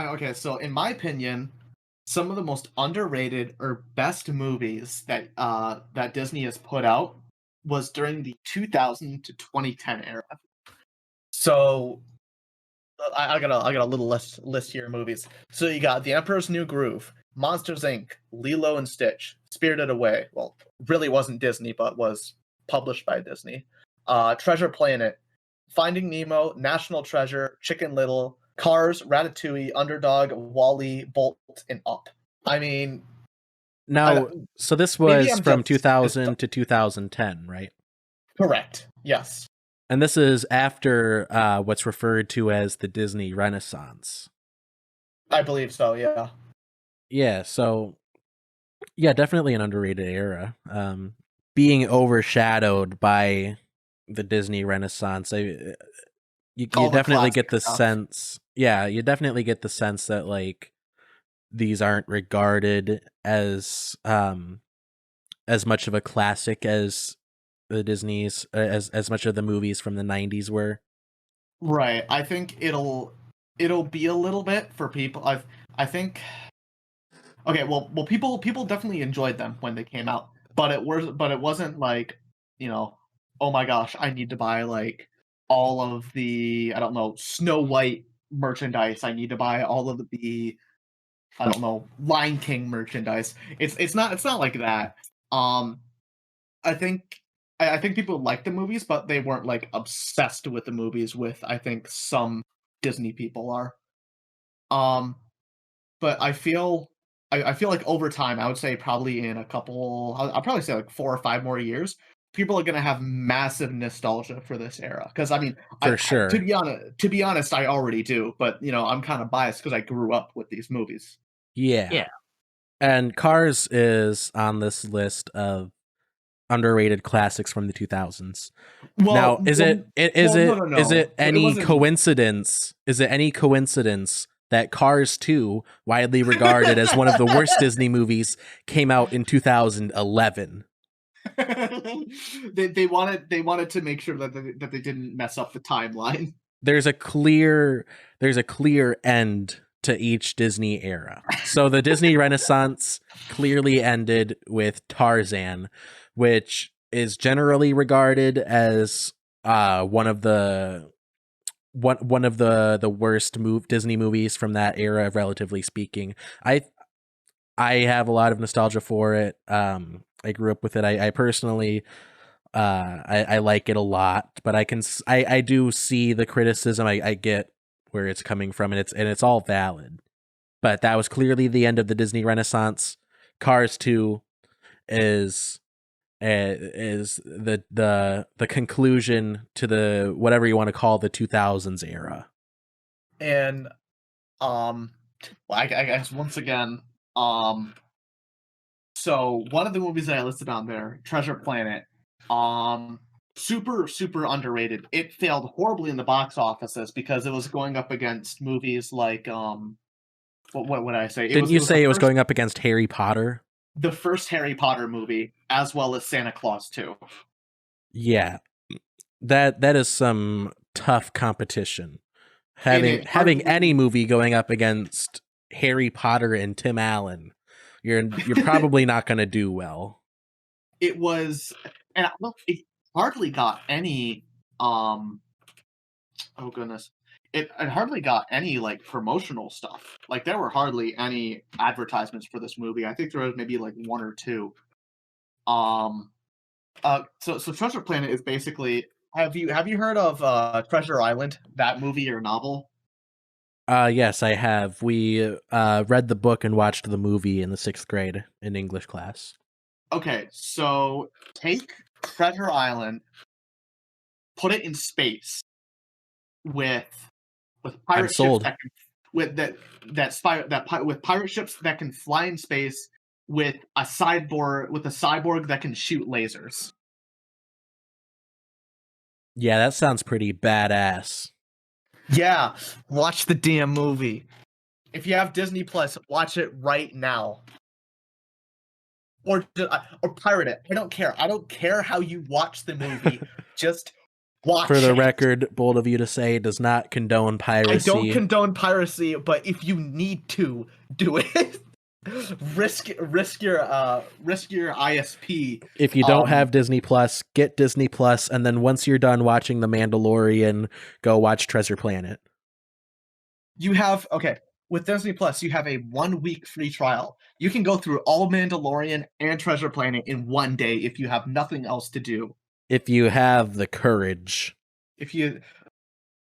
Okay, so in my opinion, some of the most underrated or best movies that Disney has put out was during the 2000 to 2010 era. So I got a little list here of movies. So you got The Emperor's New Groove, Monsters Inc., Lilo and Stitch, Spirited Away. Well, really wasn't Disney, but was published by Disney. Treasure Planet, Finding Nemo, National Treasure, Chicken Little, Cars, Ratatouille, Underdog, Wall-E, Bolt, and Up. I mean, Now, so this was from 2000 to 2010, right? Correct. Yes. And this is after what's referred to as the Disney Renaissance. I believe so, yeah. Yeah, so yeah, definitely an underrated era. Being overshadowed by the Disney Renaissance, you definitely get the sense. Yeah, you definitely get the sense that like these aren't regarded as much of a classic as the Disney's as much of the movies from the 90s were. Right. I think it'll be a little bit for people. I think. Okay, well, people definitely enjoyed them when they came out, but it wasn't like, oh my gosh, I need to buy like all of the, I don't know, Snow White merchandise. I need to buy all of the, I don't know, Lion King merchandise. It's not like that. I think people liked the movies, but they weren't like obsessed with the movies with I think some Disney people are. But I feel like over time, I would say probably in a couple, I'll probably say like 4 or 5 more years, people are gonna have massive nostalgia for this era. Because I mean, for sure. To be honest, I already do. But I'm kind of biased because I grew up with these movies. Yeah. And Cars is on this list of underrated classics from the 2000s. Well, now, is it any coincidence? Is it any coincidence that Cars 2, widely regarded as one of the worst Disney movies, came out in 2011? They wanted to make sure that they didn't mess up the timeline. There's a clear end to each Disney era. So the Disney Renaissance clearly ended with Tarzan, which is generally regarded as one of the worst Disney movies from that era, relatively speaking. I have a lot of nostalgia for it. I grew up with it. I personally I like it a lot, but I do see the criticism. I get where it's coming from, and it's all valid. But that was clearly the end of the Disney Renaissance. Cars 2 is the conclusion to the whatever you want to call the 2000s era. And well, I guess once again, so one of the movies that I listed on there, Treasure Planet, super underrated. It failed horribly in the box offices because it was going up against movies like what would I say? Didn't you say it was going up against Harry Potter? The first Harry Potter movie, as well as Santa Claus 2. Yeah, that is some tough competition. Having any movie going up against Harry Potter and Tim Allen, you're probably not going to do well. It was, and it hardly got any. Oh goodness, it hardly got any like promotional stuff. Like there were hardly any advertisements for this movie. I think there was maybe like 1 or 2. So Treasure Planet is basically. Have you heard of Treasure Island, that movie or novel? Yes, I have. We read the book and watched the movie in the 6th grade in English class. Okay, so take Treasure Island, put it in space with pirate ships with pirate ships that can fly in space with a cyborg that can shoot lasers. Yeah, that sounds pretty badass. Yeah, watch the damn movie. If you have Disney Plus, watch it right now. Or pirate it. I don't care. I don't care how you watch the movie. Just For Watch the it. record, bold of you to say, does not condone I don't piracy. condone piracy, but if you need to, do it. risk your ISP. If you don't have Disney Plus, get Disney Plus, and then once you're done watching The Mandalorian, go watch Treasure Planet. You have with Disney Plus, you have a 1 week free trial. You can go through all Mandalorian and Treasure Planet in one day if you have nothing else to do. If you have the courage. If you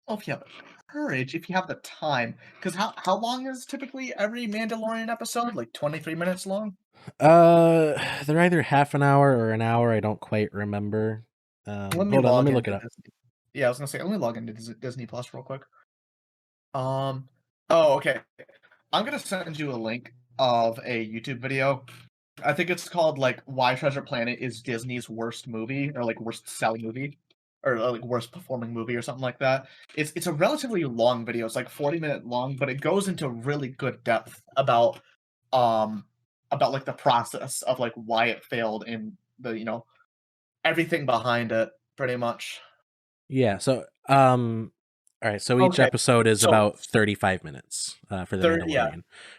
have the courage, if you have the time. Because how long is typically every Mandalorian episode? Like 23 minutes long? They're either half an hour or an hour. I don't quite remember. Hold on, let me look it up. Disney. Yeah, I was gonna say, let me log into Disney Plus real quick. Oh, okay. I'm gonna send you a link of a YouTube video. I think it's called like "Why Treasure Planet is Disney's Worst Movie" or like worst selling movie, or like worst performing movie or something like that. It's a relatively long video. It's like 40-minute long, but it goes into really good depth about like the process of like why it failed and the everything behind it, pretty much. Yeah. So all right, so each episode is about 35 minutes for The Mandalorian. Yeah.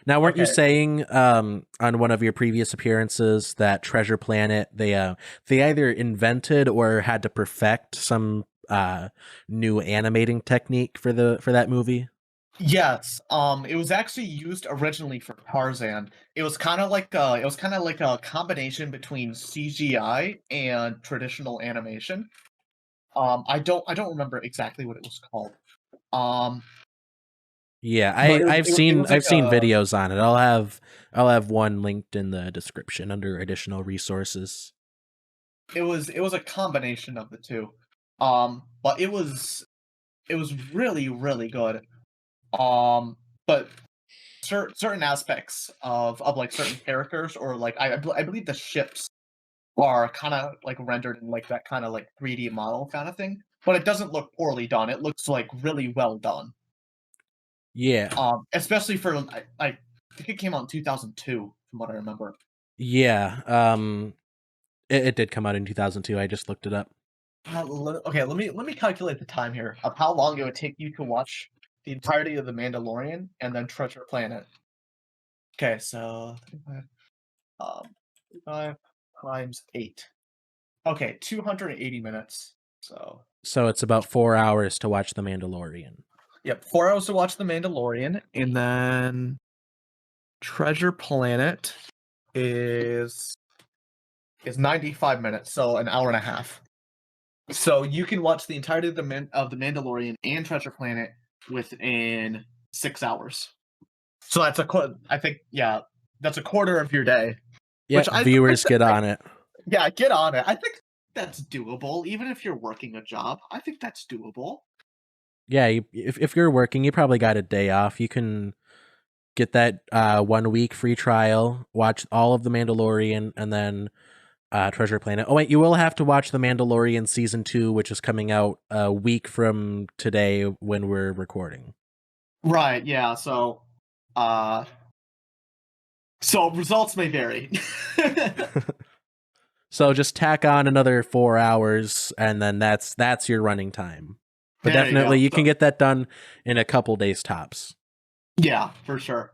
Now, weren't you saying on one of your previous appearances that Treasure Planet, they either invented or had to perfect some new animating technique for that movie? Yes. It was actually used originally for Tarzan. It was kind of like a combination between CGI and traditional animation. I don't remember exactly what it was called. Yeah, I've seen videos on it. I'll have one linked in the description under additional resources. It was a combination of the two. But it was really, really good. But certain aspects of like certain characters, or like I believe the ships are kind of like rendered in like that kind of like 3D model kind of thing, but it doesn't look poorly done. It looks like really well done. Yeah. Especially for I think it came out in 2002 from what I remember. Yeah. It did come out in 2002. I just looked it up. Okay, let me calculate the time here of how long it would take you to watch the entirety of The Mandalorian and then Treasure Planet. Okay, so 5 times 8. Okay, 280 minutes. So it's about 4 hours to watch The Mandalorian. Yep, 4 hours to watch The Mandalorian, and then Treasure Planet is 95 minutes, so an hour and a half. So you can watch the entirety of the Mandalorian and Treasure Planet within 6 hours. So that's that's a quarter of your day. Yeah, viewers get on it. Yeah, get on it. I think that's doable, even if you're working a job. I think that's doable. Yeah, if you're working, you probably got a day off. You can get that 1 week free trial, watch all of The Mandalorian, and then Treasure Planet. Oh wait, you will have to watch The Mandalorian season 2, which is coming out a week from today when we're recording. Right. Yeah. So results may vary. So just tack on another 4 hours, and then that's your running time. But definitely, you can get that done in a couple days tops. Yeah, for sure.